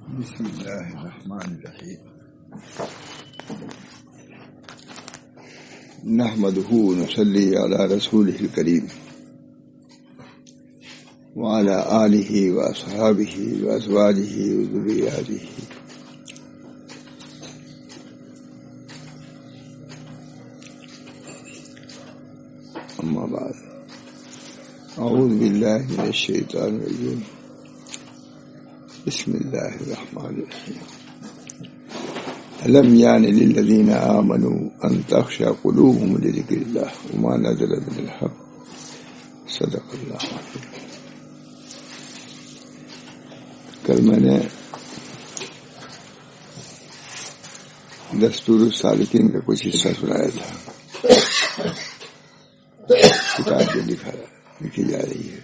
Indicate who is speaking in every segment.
Speaker 1: بسم اللہ الرحمن الرحیم نحمده ونصلی علی رسولہ الکریم وعلی آلہ واصحابہ وازواجہ وذریاتہ اما بعد اعوذ باللہ من الشیطان الرجیم بسم اللہ الرحمن الرحیم الم یعن للذین آمنوا ان تخشع قلوبهم لذکر اللہ وما نزل من الحق صدق اللہ العظیم۔ کل میں نے دستور السالکین کا کچھ حصہ سنایا تھا، کتاب جو لکھی جا رہی ہے،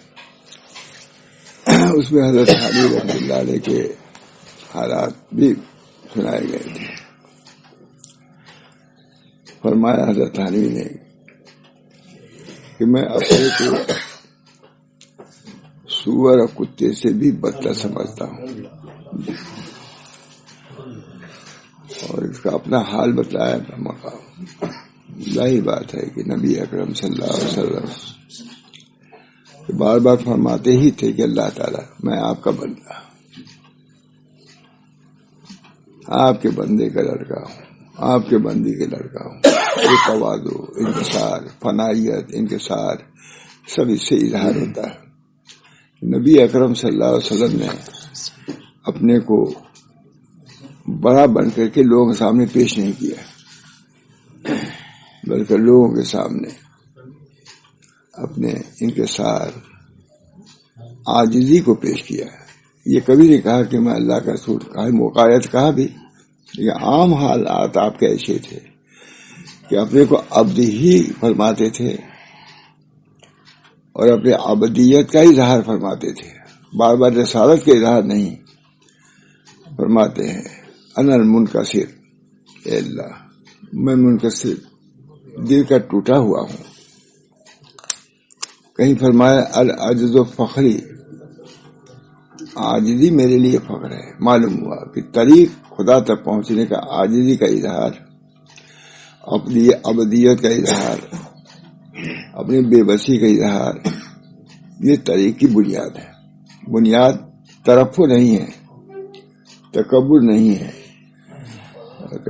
Speaker 1: اس میں حضرت علی رحمۃ اللہ علیہ کے حالات بھی سنائے گئے تھے۔ فرمایا حضرت علی نے کہ میں اپنے کو سور اور کتے سے بھی بدتر سمجھتا ہوں، اور اس کا اپنا حال بتلایا، اپنا مقام۔ ظاہر بات ہے کہ نبی اکرم صلی اللہ علیہ وسلم بار بار فرماتے ہی تھے کہ اللہ تعالیٰ میں آپ کا بندہ، آپ کے بندے کا لڑکا ہوں، آپ کے بندی کے لڑکا ہوں۔ یہ تواضع، انکسار، فنائیت، انکسار سب اس سے اظہار ہوتا ہے۔ نبی اکرم صلی اللہ علیہ وسلم نے اپنے کو بڑا بن کر کے لوگوں کے سامنے پیش نہیں کیا، بلکہ لوگوں کے سامنے اپنے انکسار، عاجزی کو پیش کیا ہے۔ یہ کبھی نہیں کہا کہ میں اللہ کا رسول، کہا موقعیت کہا بھی، لیکن عام حالات آپ کے ایسے تھے کہ اپنے کو عبد ہی فرماتے تھے اور اپنے عبدیت کا اظہار فرماتے تھے، بار بار رسالت کا اظہار نہیں فرماتے ہیں۔ انا المنکسر، اے اللہ میں منکسر، دل کا ٹوٹا ہوا ہوں۔ کہیں فرمایا العجز و فخری، عاجزی میرے لیے فخر ہے۔ معلوم ہوا کہ طریق خدا تک پہنچنے کا عاجزی کا اظہار، اپنی عبدیت کا اظہار، اپنی بے بسی کا اظہار، یہ طریق کی بنیاد ہے۔ بنیاد ترفع نہیں ہے، تکبر نہیں ہے،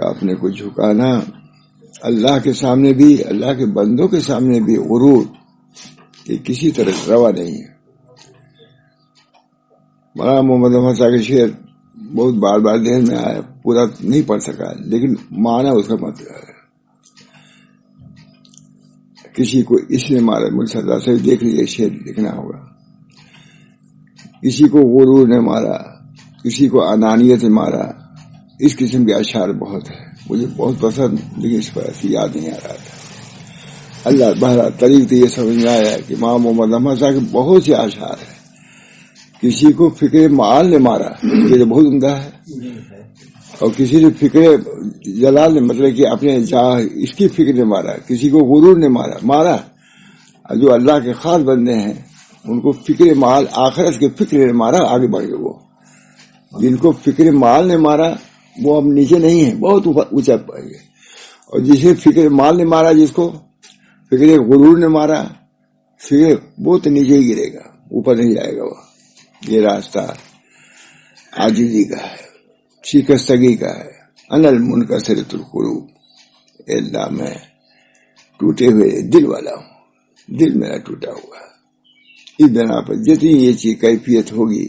Speaker 1: اپنے کو جھکانا اللہ کے سامنے بھی، اللہ کے بندوں کے سامنے بھی غرور، یہ کسی طرح روا نہیں ہے۔ مولانا محمد احمد صاحب کے شعر بہت بار بار ذہن میں آیا، پورا نہیں پڑھ سکا، لیکن معنی اس کا مطلب ہے۔ کسی کو اس نے مارا، مجھ سردار سے دیکھ لیجیے، شعر لکھنا ہوگا۔ کسی کو غرور نے مارا، کسی کو انانیت نے مارا، اس قسم کے اشعار بہت ہیں، مجھے بہت پسند، لیکن اس پر ایسی یاد نہیں آ رہا تھا۔ اللہ بہرحال طریق تو یہ سمجھ میں آیا کہ امام محمد احمد صاحب کے بہت سے اشعار ہیں۔ کسی کو فکر معال نے مارا، یہ تو بہت عمدہ ہے، اور کسی نے فکر جلال نے، مطلب کہ اپنے اس کی فکر نے مارا، کسی کو غرور نے مارا۔ جو اللہ کے خاص بندے ہیں ان کو فکر معال، آخرت کے فکر نے مارا، آگے بڑھ گئے۔ وہ جن کو فکر معال نے مارا وہ اب نیچے نہیں ہے، بہت اونچا پڑ گئے، اور جسے فکر مال نے مارا، جس کو فکر غرور نے مارا، فکر وہ تو نیچے ہی گرے گا، اوپر نہیں جائے گا۔ وہ یہ راستہ عاجزی کا ہے، شکستگی کا ہے۔ انا المنکسر القلوب، اے اللہ میں ٹوٹے ہوئے دل والا ہوں، دل میرا ٹوٹا ہوا ہے۔ اس بنا پر جتنی یہ چیز کیفیت ہوگی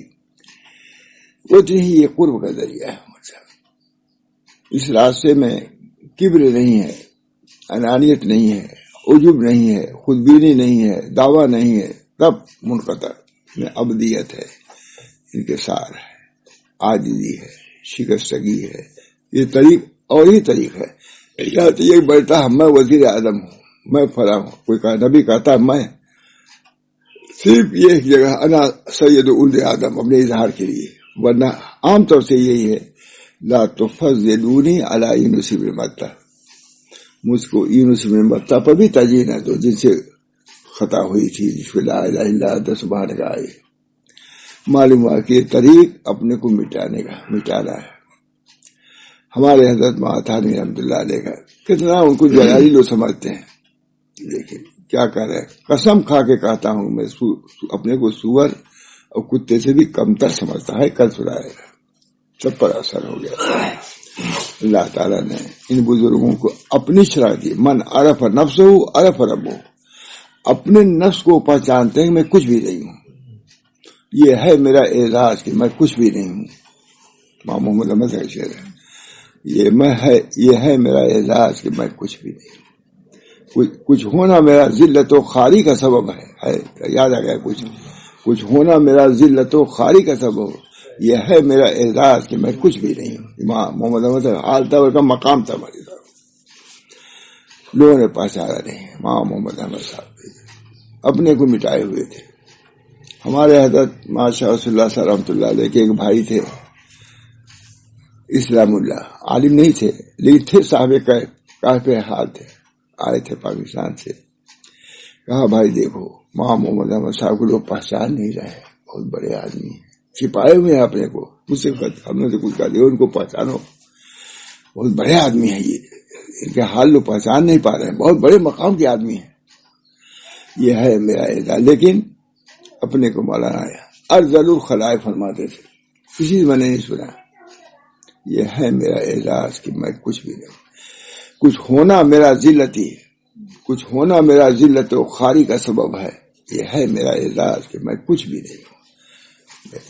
Speaker 1: اتنی ہی یہ قرب کا ذریعہ ہے۔ اس راستے میں کبر نہیں ہے، انانیت نہیں ہے، عجب نہیں ہے، خودبینی نہیں ہے، دعویٰ نہیں ہے، تب منقطع میں عبدیت ہے، انکسار ہے، عاجزی ہے، شکستگی ہے۔ یہ طریق اور ہی طریق ہے۔ یہ بڑھتا ہے میں وزیر اعظم ہوں، میں فلاں ہوں، کوئی نبی کہتا میں صرف یہ ایک جگہ انا سید ولد آدم اپنے اظہار کے لیے، ورنہ عام طور سے یہی ہے لا تفضلونی علی یونس بن متہ، مجھ کو یونس بن متہ پر بھی ترجیح نہ دو، جن سے خطا ہوئی تھی، جس کو لا الہ الا انت سبحانک آئی۔ معلوم ہوا کہ یہ طریق اپنے کو مٹانا ہے. ہمارے حضرت مہاتانی رحمۃ اللہ علیہ کا کتنا ان کو جلالی لوگ سمجھتے ہیں، لیکن کیا کر رہے، قسم کھا کے کہتا ہوں میں اپنے کو سور اور کتے سے بھی کمتر سمجھتا ہے. کل سنائے گا، سب پر اثر ہو گیا. اللہ تعالیٰ نے ان بزرگوں کو اپنی شرح دی. من عرف نفسہ عرف ربہ، اپنے نفس کو پہچانتے ہیں میں کچھ بھی نہیں ہوں. یہ ہے میرا اعزاز کہ میں کچھ بھی نہیں ہوں. امام محمد احمد کا شعر ہے، یہ ہے میرا اعزاز کہ میں کچھ بھی نہیں ہوں. کچھ ہونا میرا ذلت و خواری کا سبب ہے. یاد آ گیا، کچھ ہونا میرا ذلت و خواری کا سبب، یہ ہے میرا اعزاز کہ میں کچھ بھی نہیں ہوں. امام محمد احمد آل کا مقام تھا ہماری طرف، لوگوں نے پہچانا نہیں. امام محمد احمد صاحب اپنے کو مٹائے ہوئے تھے. ہمارے حضرت ماشاء رسول اللہ صلی رحمۃ اللہ علیہ کے ایک بھائی تھے اسلام اللہ، عالم نہیں تھے لیکن تھے صاحب کہف حال تھے. آئے تھے پاکستان سے. کہا بھائی دیکھو امام محمد احمد صاحب کو لوگ پہچان نہیں رہے، بہت بڑے آدمی ہیں، چھپائے ہوئے ہیں اپنے کو. مجھ سے ہم نے تو کچھ کہا دیا ان کو پہچانو، بہت بڑے آدمی ہیں، یہ ان کے حال لوگ پہچان نہیں پا رہے ہیں، بہت بڑے مقام کے آدمی ہیں. یہ ہے میرا اعزاز. لیکن اپنے کو مولانا ارذل الخلائق فرماتے تھے، کسی سے میں نے نہیں سنا. یہ ہے میرا اعزاز کہ میں کچھ بھی نہیں. کچھ ہونا میرا ذلت و خواری کا سبب ہے، یہ ہے میرا اعزاز کہ میں کچھ بھی نہیں ہوں.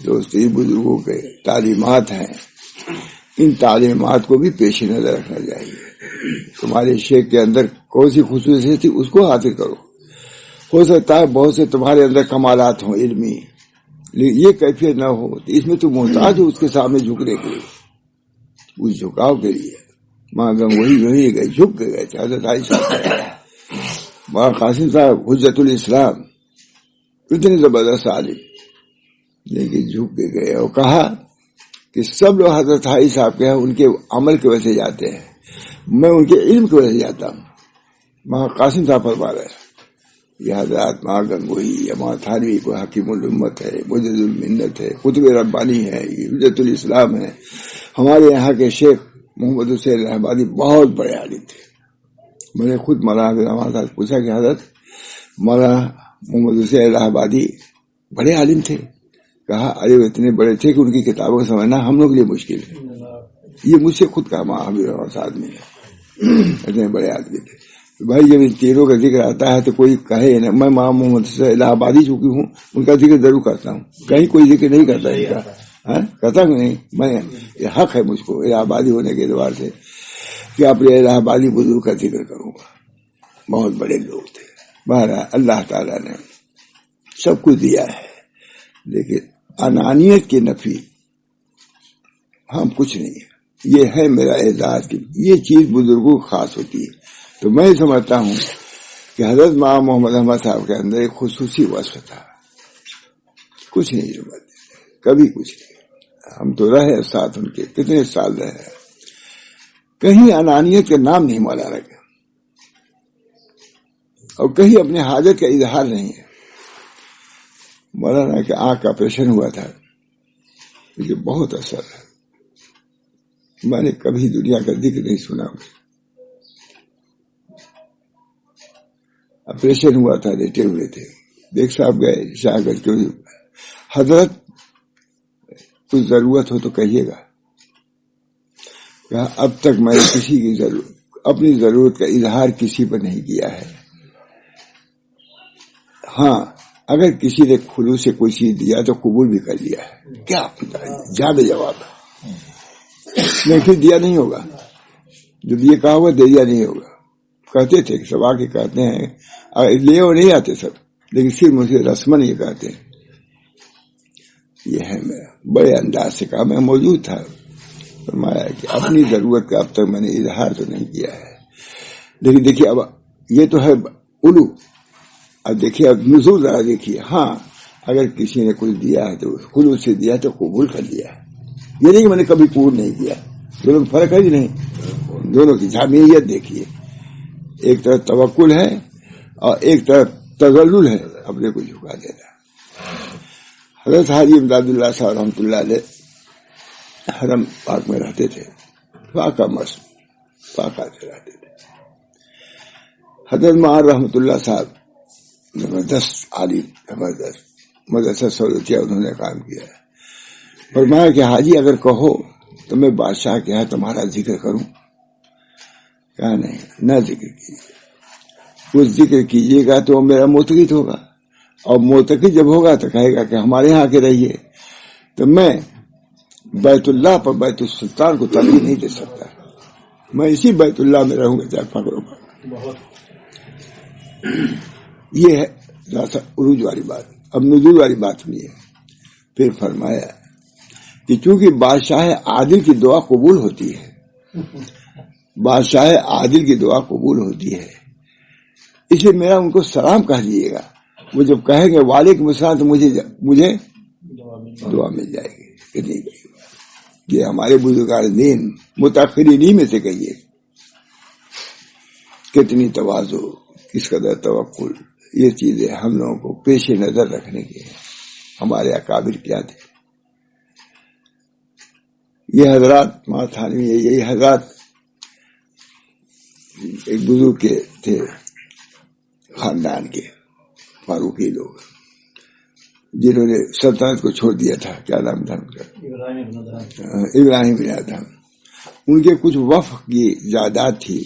Speaker 1: دوستی بزرگوں کے تعلیمات ہیں، ان تعلیمات کو بھی پیش نظر رکھنا چاہیے. تمہارے شیخ کے اندر کون سی خصوصیت تھی اس کو حاصل کرو. ہو سکتا ہے بہت سے تمہارے اندر کمالات ہوں علمی، لیکن یہ کیفیت نہ ہو تو اس میں تو محتاج ہو اس کے سامنے جھکنے کے لیے، اس جھکاؤ کے لیے. ماں وہی گئے، جھک کے گئے تھے. حضرت عائشہ ماں قاسم صاحب حجت الاسلام اتنے زبردست عالم، لیکن جھک کے گئے اور کہا کہ سب لوگ حضرت حائی صاحب کے ان کے عمل کی وجہ سے جاتے ہیں، میں ان کے علم کی وجہ سے جاتا ہوں. ماں قاسم صاحب فرما رہے ہیں یہ حضرات ماں گنگوئی یا ماں تھانوی کو حکیم الامت ہے، مجد المنت ہے، قطب ربانی ہے، یہ حجت الاسلام ہے. ہمارے یہاں کے شیخ محمد حسین الہ آبادی بہت بڑے عالم تھے. میں نے خود مولانا صاحب پوچھا کہ حضرت مولانا محمد حسین الہ آبادی بڑے عالم تھے؟ کہا ارے وہ اتنے بڑے تھے کہ ان کی کتابوں کو سمجھنا ہم لوگ کے لیے مشکل ہے. یہ مجھ سے خود کہا ماں حبیب رحمٰن آدمی ہے، اتنے بڑے آدمی تھے. بھائی جب ان تیروں کا ذکر آتا ہے تو کوئی کہے نا، میں ماں محمد حسین الہ آبادی چکی ہوں، ان کا ذکر ضرور کرتا ہوں. کہیں کوئی ذکر نہیں کرتا ان کا، کہتا ہوں نہیں. میں یہ حق ہے مجھ کو الہ آبادی ہونے کے اعتبار سے کہ اپنے الہ آبادی بزرگ کا ذکر کروں گا. بہت بڑے لوگ تھے. بہرحال اللہ تعالیٰ نے سب کچھ دیا ہے، لیکن انانیت کی نفی ہم کچھ نہیں ہے. یہ ہے میرا اعزاز کی یہ چیز بزرگوں کو خاص ہوتی ہے. تو میں سمجھتا ہوں کہ حضرت ماں محمد احمد صاحب کے اندر ایک خصوصی وصف تھا. کچھ نہیں سمجھتے، کبھی کچھ نہیں. ہم تو رہے ساتھ ان کے کتنے سال رہے، کہیں انانیت کا نام نہیں مولانا کا، اور کہیں اپنے حاجت کا اظہار نہیں ہے. مولانا کے آنکھ کا آپریشن ہوا تھا، مجھے بہت اثر ہے. میں نے کبھی دنیا کا ذکر نہیں سنا. آپریشن ہوا تھا، لیٹے ہوئے تھے. دیکھ صاحب گئے شاہ گنج کے، حضرت کچھ ضرورت ہو تو کہیے گا. کہا اب تک میں نے کسی کی اپنی ضرورت کا اظہار کسی پر نہیں کیا ہے. ہاں اگر کسی نے خلوص سے کوئی چیز دیا تو قبول بھی کر لیا ہے. کیا زیادہ جواب ہے، نہیں پھر دیا نہیں ہوگا. جب یہ کہا ہوا دے دیا نہیں ہوگا. کہتے تھے سب آ کے کہتے ہیں لیے وہ نہیں آتے سب، لیکن صرف مجھے رسمن یہ کہتے ہیں. یہ ہے میرا بڑے انداز سے کہا، میں موجود تھا. فرمایا کہ اپنی ضرورت کا اب تک میں نے اظہار تو نہیں کیا ہے، لیکن دیکھیے اب یہ تو ہے الو. اب دیکھیے اب نزول ذرا دیکھیے. ہاں اگر کسی نے کچھ دیا ہے تو خلوص سے دیا تو قبول کر لیا ہے. یہ نہیں کہ میں نے کبھی قبول نہیں کیا. دونوں میں فرق ہے کہ نہیں؟ دونوں کی جامعیت دیکھیے. ایک طرف توکل ہے اور ایک طرف تذلل ہے، اپنے کو جھکا دینا. حضرت حاجی امداد اللہ صاحب رحمۃ اللہ علیہ حرم پاک میں رہتے تھے، پاکا مست پاکا سے رہتے تھے. حضرت معار رحمۃ اللہ صاحب زبردست عالم، زبردست مدرسہ سعودیہ انہوں نے کام کیا ہے. فرمایا کہ حاجی اگر کہو تو میں بادشاہ کے یہاں تمہارا ذکر کروں. کہا نہیں، نہ ذکر کیجیے. کچھ ذکر کیجیے گا تو میرا موتقد ہوگا، اور موتقد جب ہوگا تو کہے گا کہ ہمارے یہاں کے رہیے. تو میں بیت اللہ پر بیت السلطان کو ترجیح نہیں دے سکتا. میں اسی بیت اللہ میں رہوں گا چاہے پکڑو پکڑو. یہ ہے عروج والی بات. اب نزول والی بات نہیں ہے. پھر فرمایا کہ چونکہ بادشاہ عادل کی دعا قبول ہوتی ہے، بادشاہ عادل کی دعا قبول ہوتی ہے، اس لیے میرا ان کو سلام کہہ دیجیے گا. وہ جب کہیں گے وعلیکم السلام تو مجھے دعا مل جائے گی. کتنی یہ ہمارے بزرگان دین متاخرین میں سے کہیے کتنی تواضع، کس قدر توکل، یہ چیزیں ہم لوگوں کو پیش نظر رکھنے کی ہیں. ہمارے اکابر کیا تھے یہ حضرات ماتھانی. یہی حضرات ایک بزرگ کے تھے خاندان کے فاروقی لوگ، جنہوں نے سلطنت کو چھوڑ دیا تھا. کیا نام تھا ان کا؟ ابراہیم بن ادہم. ان کے کچھ وفق کی جائیداد تھی،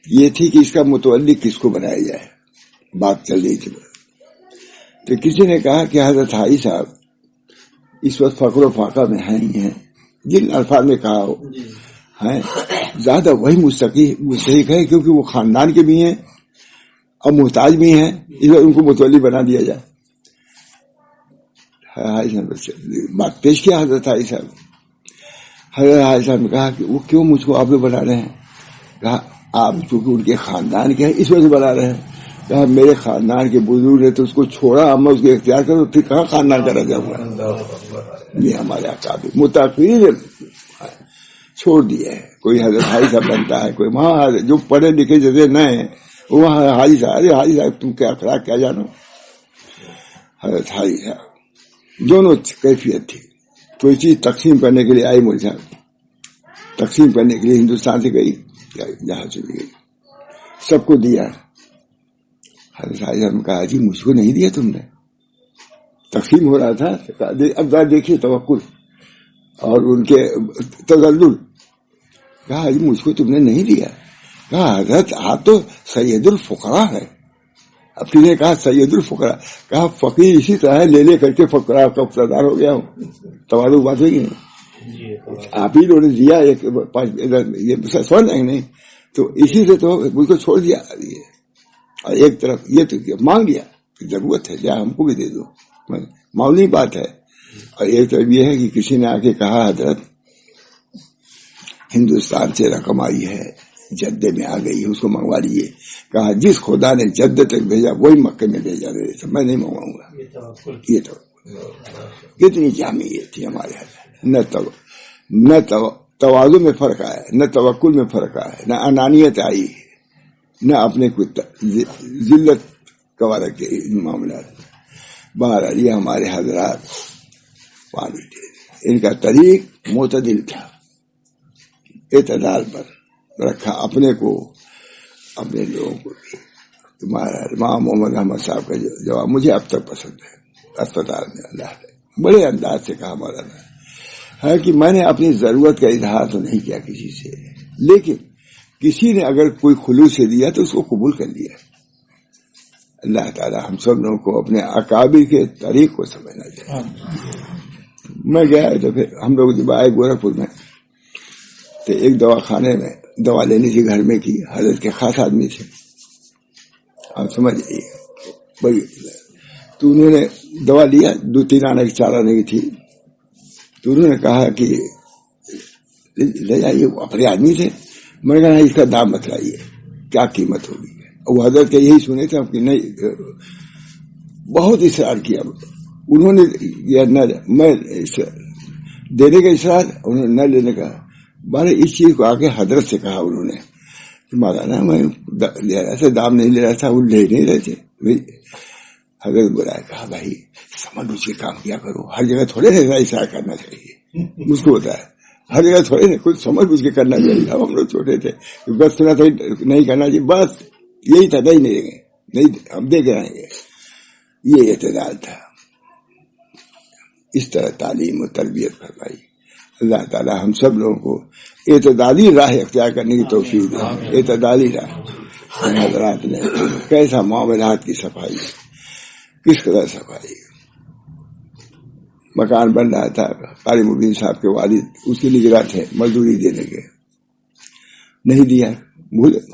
Speaker 1: یہ تھی کہ اس کا متولی کس کو بنایا جائے. بات چل رہی تھی تو کسی نے کہا کہ حضرت حاجی صاحب اس وقت فقر و فاقہ میں ہیں ہی ہیں، جن الفاظ میں کہا ہو ہیں، زیادہ وہی مستحق ہے کیونکہ وہ خاندان کے بھی ہیں اور محتاج بھی ہیں، اس وقت ان کو متولی بنا دیا جائے. حاجی صاحب بات پیش کیا حضرت حاجی صاحب. حضرت حاجی صاحب نے کہا کہ وہ کیوں مجھ کو آپ لوگ بنا رہے ہیں؟ کہا آپ چونکہ ان کے خاندان کے ہیں اس وجہ سے بنا رہے ہیں. کہا میرے خاندان کے بزرگ نے تو اس کو چھوڑا، میں اس کو اختیار کروں پھر کہاں خاندان کا رہ جاؤں گا. یہ ہمارے اکابر متاخرین چھوڑ دیا ہے. کوئی حضرت حاجی صاحب بنتا ہے، کوئی وہاں جو پڑھے لکھے جیسے نئے ہیں وہاں حاجی صاحب. ارے حاجی صاحب تم کیا اخلاق کیا جانو. حضرت حاجی صاحب دونوں کیفیت تھی. کوئی چیز تقسیم کرنے کے لیے آئی مجھ صاحب، تقسیم کرنے کے لیے ہندوستان سے گئی، جہاں چلی گئی، سب کو دیا. حضرت حاجی صاحب نے کہا جی مجھ کو نہیں دیا تم نے. تقسیم ہو رہا تھا. اب دیکھیے توکل اور ان کے تزلل. کہا جی مجھ کو تم نے نہیں دیا. کہا حضرت آپ تو سید الفقراء ہے. اب کسی نے کہا سید الفقراء، کہا فقیر اسی طرح لے لے کر کے فقراء کا اقتدار ہو گیا ہوں. توازو بات ہوگی نہیں. آپ ہی لوگوں نے دیا ایک یہ سمجھ جائیں نہیں تو اسی سے تو مجھ کو چھوڑ دیا. اور ایک طرف یہ تو مانگ لیا ضرورت ہے کیا ہم کو بھی دے دو، معمولی بات ہے. اور ایک طرف یہ ہے کہ کسی نے آ کے کہا حضرت ہندوستان سے رقم آئی ہے، جدے میں آ گئی ہے، اس کو منگوا لیجیے. کہا جس خدا نے جدے تک بھیجا وہی مکے میں بھیجا رہے، میں نہیں منگواؤں گا. یہ تو کتنی جامعیت تھی ہمارے یہاں. نہ تواضع میں فرق آیا، نہ توکل میں فرق آیا، نہ انانیت آئی، نہ اپنے کو ذلت گوارا کے معاملات. بہرحال یہ ہمارے حضرات پانی تھے. ان کا طریق معتدل تھا، اعتدال پر رکھا اپنے کو اپنے لوگوں کو. تمہارا امام محمد احمد صاحب کا جواب مجھے اب تک پسند ہے. اسپتال میں اللہ نے بڑے انداز سے کہا مولانا ہے کہ میں نے اپنی ضرورت کا اظہار تو نہیں کیا کسی سے، لیکن کسی نے اگر کوئی خلوص سے دیا تو اس کو قبول کر لیا. اللہ تعالی ہم سب لوگوں کو اپنے اکابر کے طریق کو سمجھنا چاہیے. میں گیا تو پھر ہم لوگ جب آئے گورکھپور میں تو ایک دوا خانے میں دوا لینی تھی گھر میں کی. حضرت کے خاص آدمی تھے، آپ سمجھ لیجیے بڑی. تو انہوں نے دوا لیا، 2-3 آنے کی 4 آنے کی تھی. تو انہوں نے کہا کہ لے جائیے. وہ اپنے آدمی تھے. میں نے کہا اس کا دام بتلائیے کیا قیمت ہوگی. وہ حضرت کے یہی سنے تھے کہ نہیں، بہت اصرار کیا انہوں نے. میں دینے کا اصرار، انہوں نے نہ لینے کا. بارے اس چیز کو آگے حضرت سے کہا انہوں نے کہ مولانا میں لے رہا تھا، دام نہیں لے رہا تھا. وہ لے نہیں رہے تھے. حضرت بلایا, کہا بھائی سمجھ بوجھ کے کام کیا کرو, ہر جگہ تھوڑے ایسا کرنا چاہیے. مجھ کو ہوتا ہے ہر جگہ تھوڑے کچھ سمجھ بوجھ کے کرنا چاہیے. اب ہم لوگ چھوٹے تھے, بس سنا تھا نہیں کرنا چاہیے, بس یہی تھا, نہیں دیں گے, نہیں ہم دے کے رہیں گے. یہ اعتدال تھا. اس طرح تعلیم و تربیت فرمائی. اللہ تعالی ہم سب لوگوں کو اعتدالی راہ اختیار کرنے کی توفیق دے. اعتدالی راہ. حضرات نے کیسا معاملات کی صفائی, کس قدر صفائی. مکان بن رہا تھا, قاری مبین صاحب کے والد اس کے نگراں تھے مزدوری دینے کے, نہیں دیا.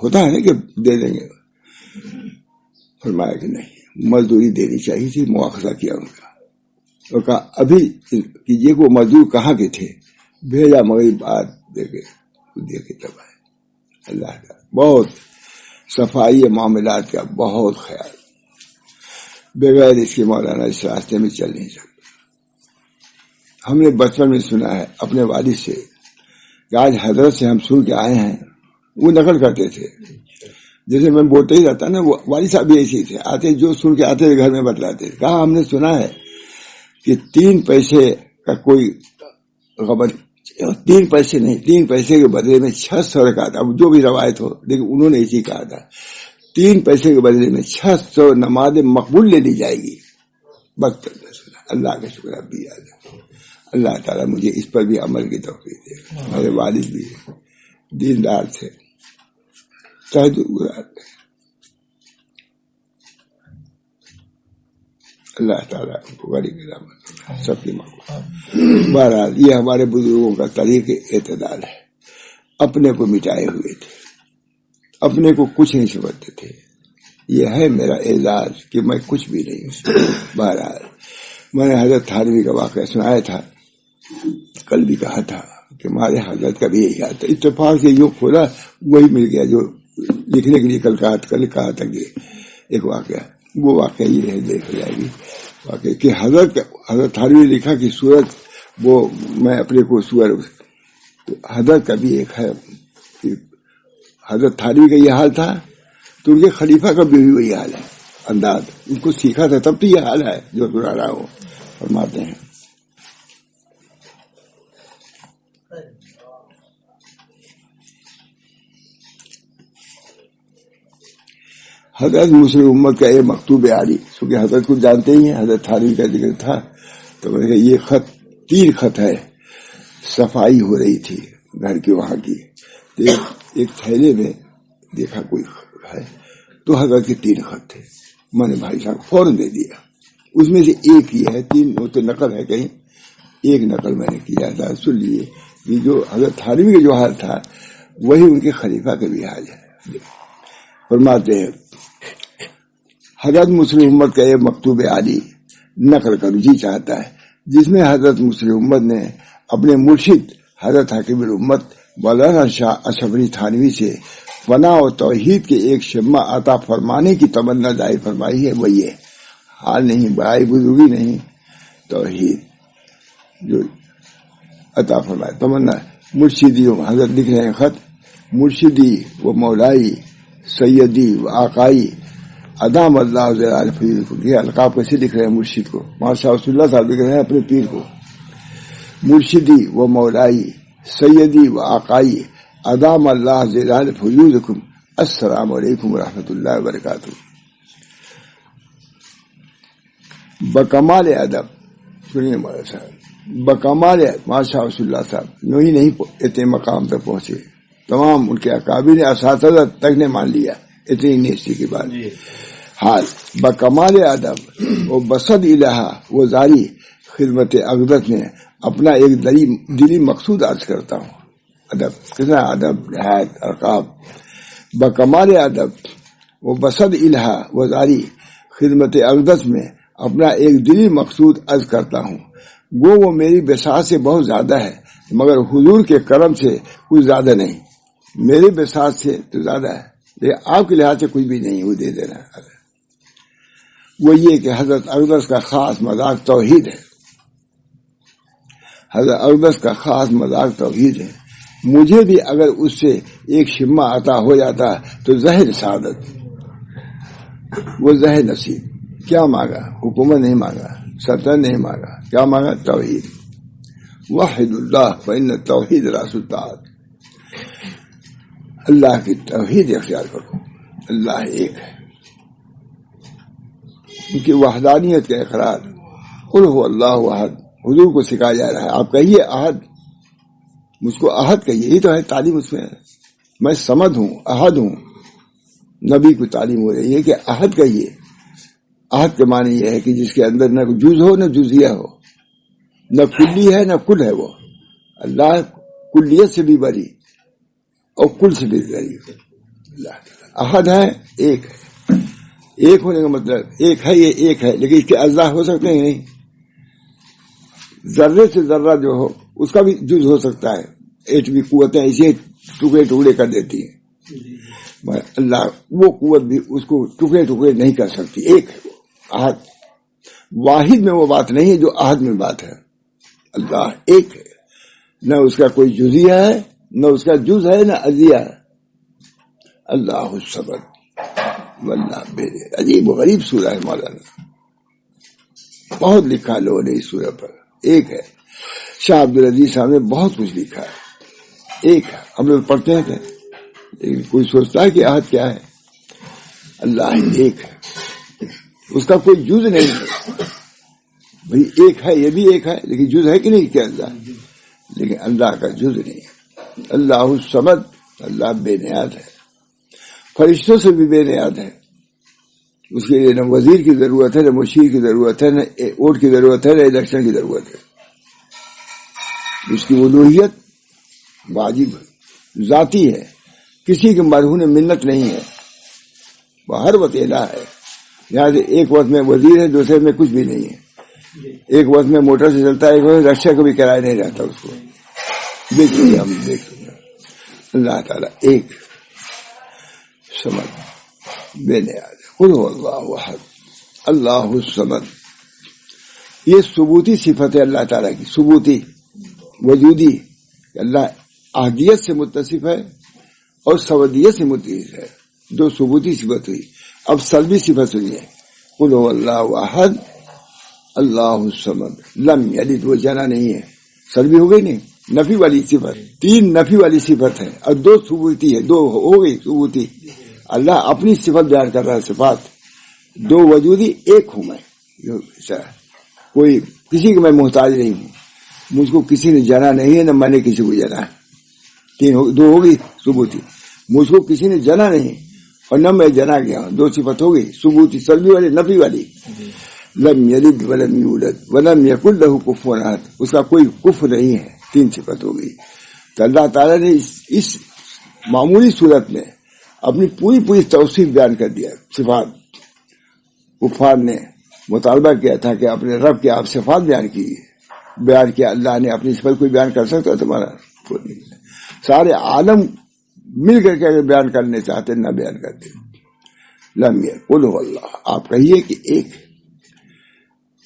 Speaker 1: ہوتا ہے نا کہ دے دیں گے, فرمایا کہ نہیں, مزدوری دینی چاہیے تھی. مواخذہ کیا ان کا, اور کہا ابھی کیجیے. وہ مزدور کہاں کے تھے, بھیجا مغرب بعد دے کے تب آئے. اللہ کا بہت صفائی معاملات کا بہت خیال. بغیر اس کے مولانا اس راستے میں چل نہیں سکتا. ہم نے بچپن میں سنا ہے اپنے والد سے کہ آج حضرت سے ہم سن کے آئے ہیں. وہ نقل کرتے تھے, جیسے میں بولتے ہی رہتا نا, وہ والد صاحب بھی ایسے تھے, آتے جو سن کے آتے تھے گھر میں بتلاتے. کہا ہم نے سنا ہے کہ 3 پیسے کا کوئی غبن, 3 پیسے نہیں, 3 پیسے کے بدلے میں 600 رکعت. اب جو بھی روایت ہو, لیکن انہوں نے اسی کہا تھا 3 پیسے کے بدلے میں 600 نماز مقبول لے لی جائے گی. بس اللہ کا شکر اب بھی یاد ہے. اللہ تعالیٰ مجھے اس پر بھی عمل کی توفیق دے. میرے والد بھی دیندار تھے, تہجد گزار تھے. اللہ تعالیٰ کو بڑی کرامت سب کی مقبول. بہرحال یہ ہمارے بزرگوں کا طریق اعتدال ہے. اپنے کو مٹائے ہوئے تھے, اپنے کو کچھ نہیں سمجھتے تھے. یہ ہے میرا اعزاز کہ میں کچھ بھی نہیں ہوں. بہرحال میں نے حضرت تھانوی کا واقعہ سنایا تھا, کل بھی کہا تھا کہ ہمارے حضرت کا بھی یہی حال تھا. اتفاق سے جو کھولا وہی مل گیا جو لکھنے کے لیے کل کہا تھا کہ ایک واقعہ. وہ واقعہ یہ ہے, دیکھ جائے گی واقعہ کہ حضرت تھانوی نے لکھا کہ سورت, وہ میں اپنے کو سور, حضرت کا بھی ایک ہے. حضرت تھانوی کا یہ حال تھا تو ان کے خلیفہ کا بھی وہی حال ہے. انداز ان کو سیکھا تھا تب تو یہ حال ہے جو سنا رہا ہوں. فرماتے ہیں حضرت مسلم امت کا یہ مکتوب عالی, چونکہ حضرت کو جانتے ہی ہیں, حضرت تھانوی کا ذکر تھا تو میں نے کہا یہ خط 3 خط ہے. صفائی ہو رہی تھی گھر کی وہاں کی, تو ایک تھیلے میں دیکھا کوئی ہے تو حضرت کے 3 خط تھے. میں نے بھائی صاحب فوراً دے دیا. اس میں سے ایک یہ ہے, 3 وہ تو نقل ہے کہیں, ایک نقل میں نے کیا تھا. سن لیے کہ جو حضرت تھانوی کا جو حال تھا وہی ان کے خلیفہ کا بھی حال ہے. فرماتے ہیں حضرت مسلم امت کا یہ مکتوب عالی نقل کا رجی چاہتا ہے, جس میں حضرت مسلم امت نے اپنے مرشد حضرت حکیم الامت مولانا شاہ اشرف علی تھانوی سے فنا و توحید کے ایک شمع عطا فرمانے کی تمنا ظاہر فرمائی ہے. وہ یہ حال نہیں, بڑائی بزرگی نہیں, توحید جو عطا فرمائے تمنا. مرشدی حضرت لکھ رہے ہیں خط, مرشدی و مولائی سیدی و آقائی ادام اللہ ذلال فضیل. یہ القاب کیسے لکھ رہے ہیں مرشد کو, ماشاء اللہ صاحب لکھ رہے ہیں اپنے پیر کو, مرشدی و مولائی سیدی و آقائی ادام اللہ ذلال فضیلکم. السلام علیکم ورحمۃ اللہ وبرکاتہ. بکمال ادب, سنیے مولانا صاحب, بکمال ماشاء اللہ صاحب یوں ہی نہیں اتنے مقام تک پہنچے, تمام ان کے اکابر اساتذہ تک نے مان لیا, اتنی نیستی کی بات. حال بکمال ادب و بسد الہا وہ زاری خدمت اقدس میں اپنا ایک دلی مقصود عرض کرتا ہوں. ادب کتنا ادب نہایت القاب. بکمال ادب و بسد الہا وہ زاری خدمت اقدس میں اپنا ایک دلی مقصود عرض کرتا ہوں. وہ میری بساط سے بہت زیادہ ہے, مگر حضور کے کرم سے کچھ زیادہ نہیں. میرے بساط سے تو زیادہ ہے, لیکن آپ کے لحاظ سے کچھ بھی نہیں, وہ دے دینا. وہ یہ کہ حضرت اقدس کا خاص مذاق توحید ہے. حضرت اقدس کا خاص مذاق توحید ہے. مجھے بھی اگر اس سے ایک شمع عطا ہو جاتا تو زہر سعادت, وہ زہر نصیب. کیا مانگا؟ حکومت نہیں مانگا، سلطنت نہیں مانگا، کیا مانگا؟ توحید. وحد اللہ فإن التوحید راس الطاعت. اللہ کی توحید اختیار کرو. اللہ ایک ہے، ان کی وحدانیت کا اقرار. قل هو اللہ احد. حضور کو سکھایا جا رہا ہے آپ کہیے احد، مجھ کو احد کہیے. یہی تو ہے تعلیم اس میں ہے. میں صمد ہوں، احد ہوں. نبی کو تعلیم ہو رہی ہے کہ احد کہیے. احد کے معنی یہ ہے کہ جس کے اندر نہ جز ہو نہ جزیہ ہو، نہ کلی ہے نہ کل ہے. وہ اللہ کلیت سے بھی بری اور کل سے بھی بری. اللہ احد ہے، ایک ہے. ایک ہونے کا مطلب ایک ہے، یہ ایک ہے، لیکن اس کے اجزاء ہو سکتے ہیں نہیں. ذرے سے ذرہ جو ہو اس کا بھی جز ہو سکتا ہے. ایٹمی قوتیں اسے ٹکڑے ٹکڑے کر دیتی ہیں. اللہ وہ قوت بھی اس کو ٹکڑے ٹکڑے نہیں کر سکتی. ایک ہے وہ احد. واحد میں وہ بات نہیں ہے جو احد میں بات ہے. اللہ ایک ہے، نہ اس کا کوئی جزیہ ہے، نہ اس کا جز ہے، نہ اجزیہ ہے. اللہ الصمد واللہ بیرے. عجیب و غریب سورہ ہے مولانا، بہت لکھا لوگوں نے اس سورہ پر. ایک ہے. شاہ عبدالعزیز صاحب نے بہت کچھ لکھا ہے. ایک ہے، ہم لوگ پڑھتے ہیں کہ لیکن کوئی سوچتا ہے کہ احد کیا ہے. اللہ ایک ہے، اس کا کوئی جز نہیں ہے. بھئی ایک ہے، یہ بھی ایک ہے، لیکن جز ہے کہ نہیں کہ اللہ، لیکن اللہ کا جز نہیں ہے. اللہ الصمد. اللہ بے نیاز ہے، فرشتوں سے بھی بے نیاز ہے. اس کے لیے نہ وزیر کی ضرورت ہے، نہ مشیر کی ضرورت ہے، نہ ووٹ کی ضرورت ہے، نہ الیکشن کی ضرورت ہے. اس کی الوہیت واجب ذاتی ہے، کسی کے مرہون منت نہیں ہے. وہ ہر وقت الہ ہے. یہاں سے ایک وقت میں وزیر ہے، دوسرے میں کچھ بھی نہیں ہے. ایک وقت میں موٹر سے چلتا ہے، ایک وقت رکشا کا بھی کرایہ نہیں رہتا اس کو. دیکھیے ہم دیکھتے ہیں اللہ تعالیٰ ایک سمجھ بے نیاز. قل هو اللہ احد اللہ الصمد. یہ ثبوتی صفت ہے اللہ تعالیٰ کی، ثبوتی وجودی. اللہ احدیت سے متصف ہے اور سودیت سے متصف ہے. دو ثبوتی صفت ہوئی. اب سلبی صفت سنیے. قل هو اللہ احد اللہ الصمد لم یلد. وہ جنا نہیں ہے، سلبی ہو گئی نہیں. نفی والی صفت، تین نفی والی صفت ہے اور دو ثبوتی ہے. دو ہو گئی ثبوتی. اللہ اپنی صفت بیان کر رہا ہے، صفات. دو وجودی، ایک ہوں میں. کوئی کسی کو میں محتاج نہیں ہوں. مجھ کو کسی نے جنا نہیں ہے، نہ میں نے کسی کو جنا ہے. دو ہو گئی ثبوتی. مجھ کو کسی نے جنا نہیں اور نہ میں جنا گیا ہوں. دو صفت ہو گئی ثبوتی. سلبی والی نفی والی. لم یلد ولم یولد ولم یکن لہ کفوا احد. اس کا کوئی کفر نہیں ہے. تین صفت ہو گئی. تو اللہ تعالیٰ نے اس معمولی صورت میں اپنی پوری توصیف بیان کر دیا. صفات کفار نے مطالبہ کیا تھا کہ اپنے رب کے آپ صفات بیان کیا. اللہ نے اپنی صفات کوئی بیان کر سکتا تمہارا؟ سارے عالم مل کر کے اگر بیان کرنے چاہتے نہ بیان کرتے. لم قل هو اللہ. آپ کہیے کہ ایک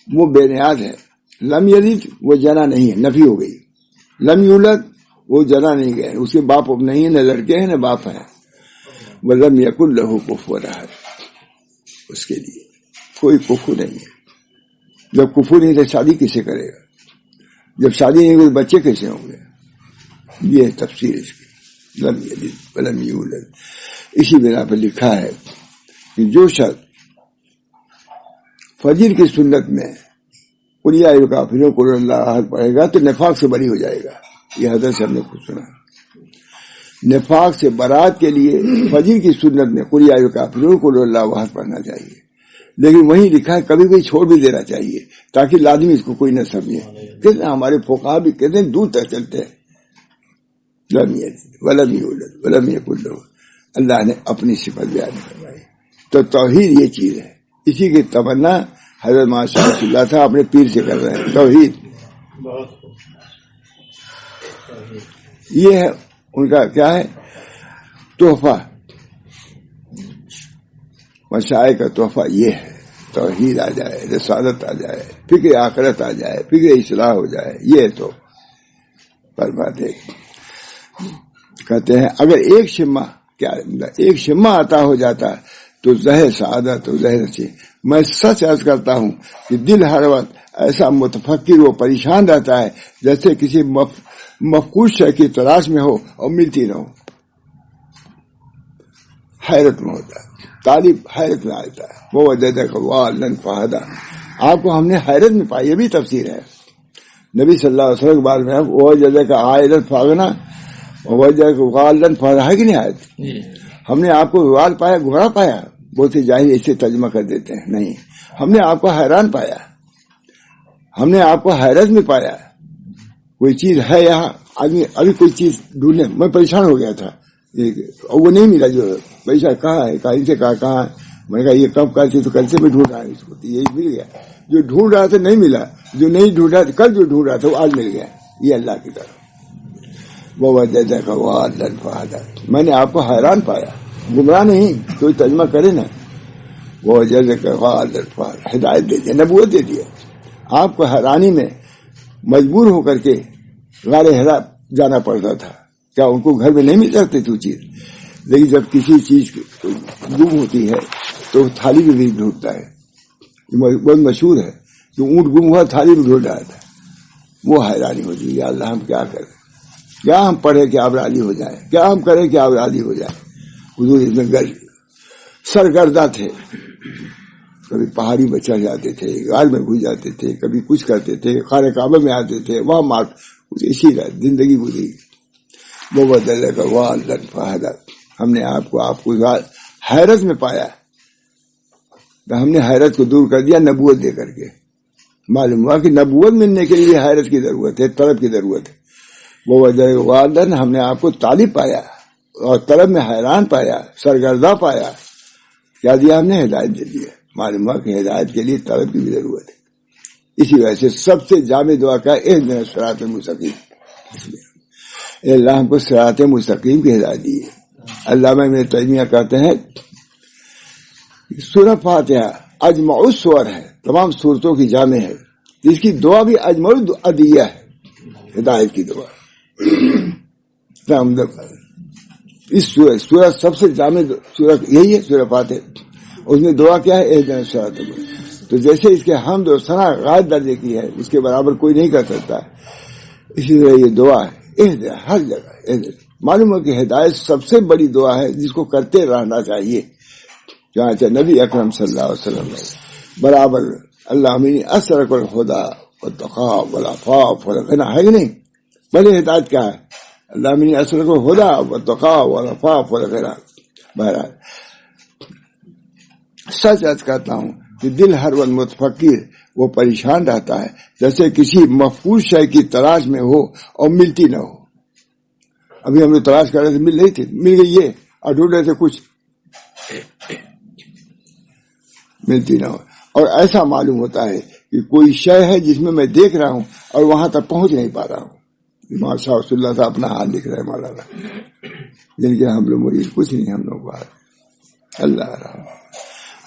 Speaker 1: وہ بے نیاز ہے. لم یلد وہ جنا نہیں ہے، نفی ہو گئی. لم یولد وہ جنا نہیں گئے، اس کے باپ اب نہیں ہے، نہ لڑکے ہیں نہ باپ ہیں. ولم یکن لہ کفوا احد. اس کے لیے کوئی کفو نہیں ہے. جب کفو نہیں تو شادی کیسے کرے گا؟ جب شادی نہیں ہوئی بچے کیسے ہوں گے؟ یہ تفسیر اس کی. لم یلد ولم یولد. اسی بنا پر لکھا ہے کہ جو شخص فجر کی سنت میں قل یا ایھا الکافرون قل اللہ احد پڑھے گا تو نفاق سے بری ہو جائے گا. یہ حدیث سے ہم نے خود سنا. نفاق سے برات کے لیے فجر کی سنت میں قل یا ایھا الکافرون قل اللہ احد پڑھنا چاہیے. لیکن وہیں لکھا ہے کبھی کوئی چھوڑ بھی دینا چاہیے تاکہ لازمی اس کو کوئی نہ سمجھے. کتنا ہمارے فقہا بھی کتنے دور تک چلتے ہیں. لم یلد ولم یولد ولم یکن لہ. اللہ نے اپنی صفت بیان کروائی. تو توحید یہ چیز ہے. اسی کی تمنا حضرت ماشاء اللہ تھا اپنے پیر سے کر رہے ہیں. توحید یہ ہے ان کا کیا ہے تحفہ. مشائخ کا تحفہ یہ ہے توحید آ جائے، رسالت آ جائے، فکر آخرت آ جائے، فکر اصلاح ہو جائے. یہ تو فرماتے کہتے ہیں اگر ایک شمع عطا ہو جاتا تو زہر سعادت و زہر سے میں سچ عرض کرتا ہوں کہ دل ہر وقت ایسا متفکر و پریشان رہتا ہے جیسے کسی مفقود شے کی تلاش میں ہو اور ملتی نہ ہو. حیرت میں ہوتا ہے, طالب حیرت میں آتا ہے. وہ وجہ کا فہدا, آپ کو ہم نے حیرت میں پائی. یہ بھی تفسیر ہے نبی صلی اللہ علیہ وسلم کے بارے میں. وہ جگہ کا عائلت فاغنا وجہ غالن فہدا ہے کہ نہیں آیت؟ ہم نے آپ کو وال پایا, گھوڑا پایا. بہت سے جاہل ایسے ترجمہ کر دیتے ہیں. نہیں, ہم نے آپ کو حیران پایا, ہم نے آپ کو حیرت میں پایا. کوئی چیز ہے یہاں, آدمی ابھی کوئی چیز ڈھونڈنے, میں پریشان ہو گیا تھا اور وہ نہیں ملا. جو پیسہ کہاں ہے, کہیں سے کہاں ہے. میں نے کہا یہ کب کل سے, تو کل سے میں ڈھونڈ رہا ہوں اس کو, یہی مل گیا. جو ڈھونڈ رہا تھا نہیں ملا, جو نہیں ڈھونڈ رہا تھا کل جو ڈھونڈ رہا تھا وہ آج مل گیا. یہ اللہ کی طرف. وہ وجہ کا میں نے آپ کو حیران پایا, گمراہ نہیں. کوئی ترجمہ کرے نا, وہ وجہ کا ہدایت دے دیا, نبوت دے دیا. آپ کو حیرانی میں مجبور ہو کر کے غار حرا جانا پڑتا تھا. کیا ان کو گھر میں نہیں مل سکتی تو چیز؟ لیکن جب کسی چیز گم ہوتی ہے تو تھالی میں بھی ڈھونڈتا ہے. بہت مشہور ہے کہ اونٹ گم ہوا تھالی میں ڈھونڈ رہا تھا. وہ حیرانی ہوتی ہے, یا اللہ ہم کیا کریں, کیا ہم پڑھیں کہ آپ راضی ہو جائیں, کیا ہم کریں کہ آپ راضی ہو جائیں. حضور اس میں سرگردہ تھے. کبھی پہاڑی میں چڑھ جاتے تھے, غار میں گھس جاتے تھے, کبھی کچھ کرتے تھے, خانہ کعبہ میں آتے تھے, وہاں مار اسی زندگی گزری. وہ بدل کا والدن فہدا. ہم نے آپ کو حیرت میں پایا. ہم نے حیرت کو دور کر دیا نبوت دے کر کے. معلوم ہوا کہ نبوت ملنے کے لیے حیرت کی ضرورت ہے, طلب کی ضرورت ہے. وہ وجہ والدن, ہم نے آپ کو طالب پایا اور طلب میں حیران پایا, سرگردہ پایا. کیا دیا ہم نے؟ ہدایت دے دیا. معلوم ہوا کہ ہدایت کے لیے طلب کی بھی ضرورت ہے. اسی وجہ سے سب سے جامع دعا کا اہدنا الصراط المستقیم. اللہ ہم کو صراط مستقیم کی ہدایت دی ہے. علامہ ابن تیمیہ کہتے ہیں سورہ فاتحہ اجمع السور ہے, تمام صورتوں کی جامع ہے. اس کی دعا بھی اجمع الادعیہ ہے, ہدایت کی دعا. اس سورہ سب سے جامع سورہ یہی ہے, سورہ فاتحہ. اس میں دعا کیا ہے؟ اہدنا الصراط المستقیم. تو جیسے اس کے حمد و ثنا غائب درجے کی ہے, اس کے برابر کوئی نہیں کر سکتا, اسی طرح یہ دعا ہے اہدنا ہر جگہ. معلوم ہے کہ ہدایت سب سے بڑی دعا ہے جس کو کرتے رہنا چاہیے. چاہے نبی اکرم صلی اللہ علیہ وسلم برابر اللہم انی اسألک الہدی والتقی والعفاف والغنی, ہے کہ نہیں؟ پہلے ہدایت کیا ہے؟ اللہم انی اسألک الہدی والتقی والعفاف والغنی. بہرحال سچ عرض کرتا ہوں کہ دل ہر وقت متفکر وہ پریشان رہتا ہے جیسے کسی مفقود شے کی تلاش میں ہو اور ملتی نہ ہو. ابھی ہم نے تلاش کر رہے تھے, مل رہی تھی, مل گئی یہ, اور ڈھونڈ رہے تھے کچھ, ملتی نہ ہو. اور ایسا معلوم ہوتا ہے کہ کوئی شے ہے جس میں دیکھ رہا ہوں اور وہاں تک پہنچ نہیں پا رہا ہوں. امام شاہ رسول اللہ صاحب اپنا حال لکھ رہے ہیں مولانا, جن کے ہم لوگ مریض کچھ نہیں, ہم لوگ اللہ رحم.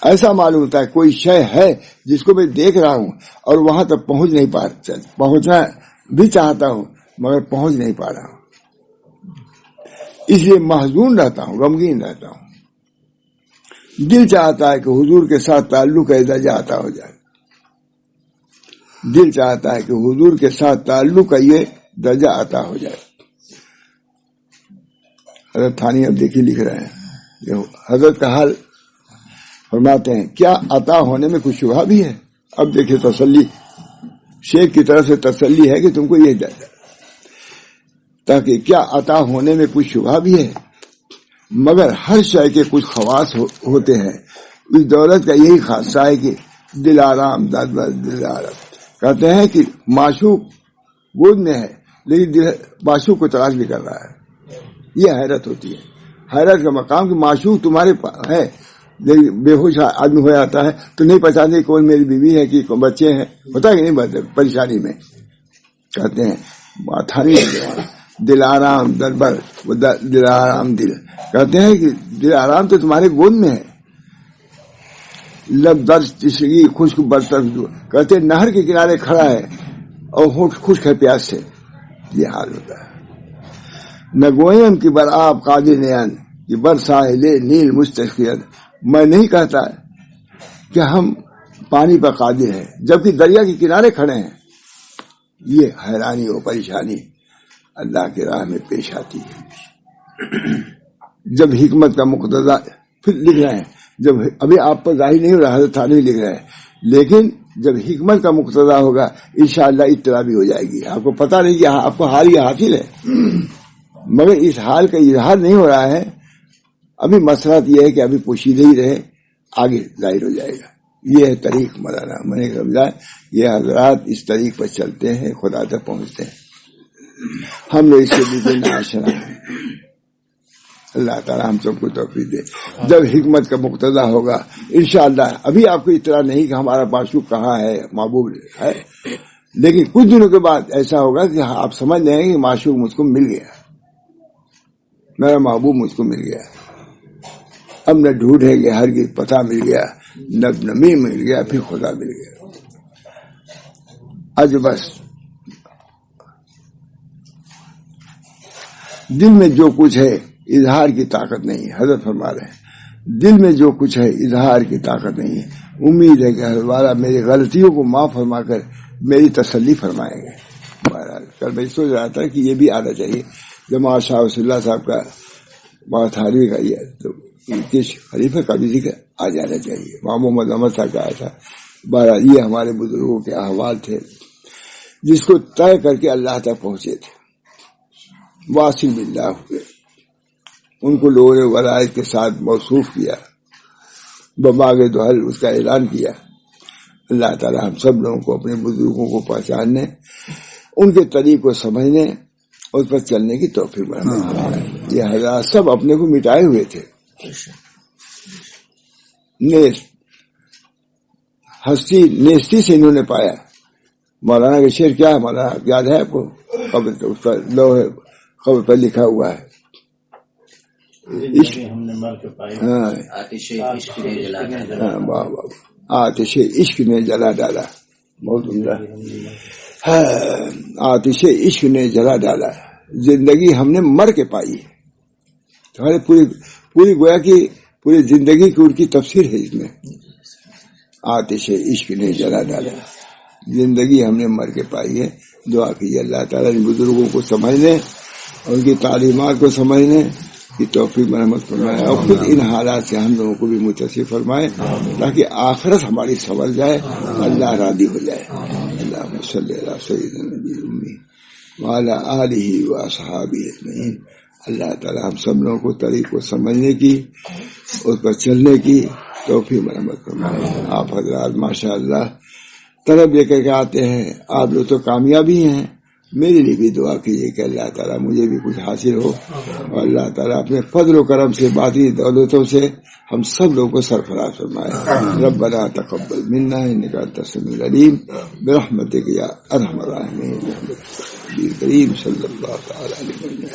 Speaker 1: ایسا معلوم ہوتا ہے کوئی شے ہے جس کو میں دیکھ رہا ہوں اور وہاں تک پہنچ نہیں پا رہا, پہنچنا بھی چاہتا ہوں مگر پہنچ نہیں پا رہا ہوں. اس لیے محزون رہتا ہوں, غمگین رہتا ہوں. دل چاہتا ہے کہ حضور کے ساتھ تعلق کا درجہ عطا ہو جائے. دل چاہتا ہے کہ حضور کے ساتھ تعلق کا یہ درجہ عطا ہو جائے. حضرت تھانی اب دیکھیے لکھ رہے ہیں, حضرت کا حال فرماتے ہیں کیا عطا ہونے میں کچھ شبہ بھی ہے؟ اب دیکھیں تسلی, شیخ کی طرف سے تسلی ہے کہ تم کو یہ درجہ, تاکہ کیا عطا ہونے میں کچھ شبہ بھی ہے؟ مگر ہر شے کے کچھ خواص ہوتے ہیں. اس دولت کا یہی خاصہ ہے کہ دل آرام, دل آرام. کہتے ہیں کہ معشوق گود میں ہے لیکن معشوق کو تلاش بھی کر رہا ہے. یہ حیرت ہوتی ہے, حیرت کا مقام کہ معشوق تمہارے پاس ہے لیکن بے ہوش آدمی ہو جاتا ہے تو نہیں پہچانتے کون میری بیوی ہے کہ بچے ہیں, ہوتا ہے کہ نہیں, پریشانی میں. کہتے ہیں دل آرام دربر, دل آرام دل. کہتے ہیں کہ دل آرام تو تمہارے گود میں ہے. لب درد تشگی خشک برتر, کہتے ہیں نہر کے کنارے کھڑا ہے اور ہونٹ خشک ہے پیاس سے. یہ حال ہوتا ہے. نگویم کی بر آپ قادر نیان کی بر ساحل نیل مستشفیت. میں نہیں کہتا کہ ہم پانی پر قادر ہے جبکہ دریا کے کنارے کھڑے ہیں. یہ حیرانی اور پریشانی اللہ کی راہ میں پیش آتی ہے. جب حکمت کا مقتضا پھر لکھ رہے ہیں، جب ابھی آپ پر ظاہر نہیں ہو رہا، حضرت تھانوی لکھ رہے ہیں، لیکن جب حکمت کا مقتضا ہوگا انشاءاللہ اطلاع بھی ہو جائے گی. آپ کو پتہ نہیں کہ آپ کو حال یہ حاصل ہے، مگر اس حال کا اظہار نہیں ہو رہا ہے. ابھی مسئلہ یہ ہے کہ ابھی پوشیدہ ہی رہے، آگے ظاہر ہو جائے گا. یہ ہے طریق مولانا منیک رمضان. یہ حضرات اس طریق پر چلتے ہیں، خدا تک پہنچتے ہیں. ہم لوگ اس سے بالکل ناآشنا ہیں. اللہ تعالیٰ ہم سب کو توفیق دے. جب حکمت کا مقتضا ہوگا انشاءاللہ، ابھی آپ کو اطلاع نہیں کہ ہمارا معشوق کہاں ہے، محبوب ہے، لیکن کچھ دنوں کے بعد ایسا ہوگا کہ آپ سمجھ جائیں گے کہ معشوق مجھ کو مل گیا، میرا محبوب مجھ کو مل گیا. اب نہ ڈھونڈے گے، ہرگز پتہ مل گیا، نہ نمی مل گیا، پھر خدا مل گیا. آج بس دل میں جو کچھ ہے اظہار کی طاقت نہیں ہے. حضرت فرما رہے ہیں دل میں جو کچھ ہے اظہار کی طاقت نہیں ہے. امید ہے کہ حضرت والا میری غلطیوں کو معاف فرما کر میری تسلی فرمائیں گے. بہرحال کل میں سوچ رہا تھا کہ یہ بھی آنا چاہیے. جماعت شاہ ولی اللہ صاحب کا بہت حاروی کا یہ تو کس خلیفہ کا بھی ذکر آ جانا چاہیے. وہاں محمد احمد صاحب کا آیا تھا. بہرحال یہ ہمارے بزرگوں کے احوال تھے جس کو طے کر کے اللہ تک پہنچے تھے، واصل باللہ ہوئے. ان کو لوگوں نے ولایت کے ساتھ موصوف کیا، بباغ دوحل اس کا اعلان کیا. اللہ تعالی ہم سب لوگوں کو اپنے بزرگوں کو پہچاننے، ان کے طریق کو سمجھنے، اس پر چلنے کی توفیق فرمائے. یہ حضرات سب اپنے کو مٹائے ہوئے تھے، ہستی نیستی سے انہوں نے پایا. مولانا کا شعر کیا ہے؟ مولانا یاد ہے آپ کو؟ قبر اس پر لوح قبر پر لکھا ہوا ہے، آتش عشق نے جلا ڈالا. بہت عمدہ. آتش عشق نے جلا ڈالا، زندگی ہم نے مر کے پائی. ہمارے پوری گویا کی پوری زندگی کی ان کی تفسیر ہے اس میں. آتش عشق نے جلا ڈالا، زندگی ہم نے مر کے پائی ہے. دعا کیجیے اللہ تعالیٰ ان بزرگوں کو سمجھنے، ان کی تعلیمات کو سمجھنے کی توفیق مرحمت فرمائے، اور خود ان حالات سے ہم لوگوں کو بھی متصف فرمائے تاکہ آخرت ہماری سنور جائے، اللہ راضی ہو جائے. اللہم صلی علی سیدنا نبی امی وعلی آلہ واصحابہ اجمعین. اللہ تعالیٰ ہم سب لوگوں کو طریق کو سمجھنے کی، اس پر چلنے کی توفیق مرحمت فرمائے. آپ حضرات ماشاء اللہ طلب لے کر کے آتے ہیں، آپ لوگ تو کامیابی ہیں. میرے لیے بھی دعا کیجیے کہ اللہ تعالیٰ مجھے بھی کچھ حاصل ہو، اور اللہ تعالیٰ اپنے فضل و کرم سے باطنی دولتوں سے ہم سب لوگوں کو سرفراز فرمائے. ربنا تقبل منا انک انت السمیع العلیم برحمتک یا ارحم الراحمین. کریم صلی اللہ تعالی علیہ وسلم.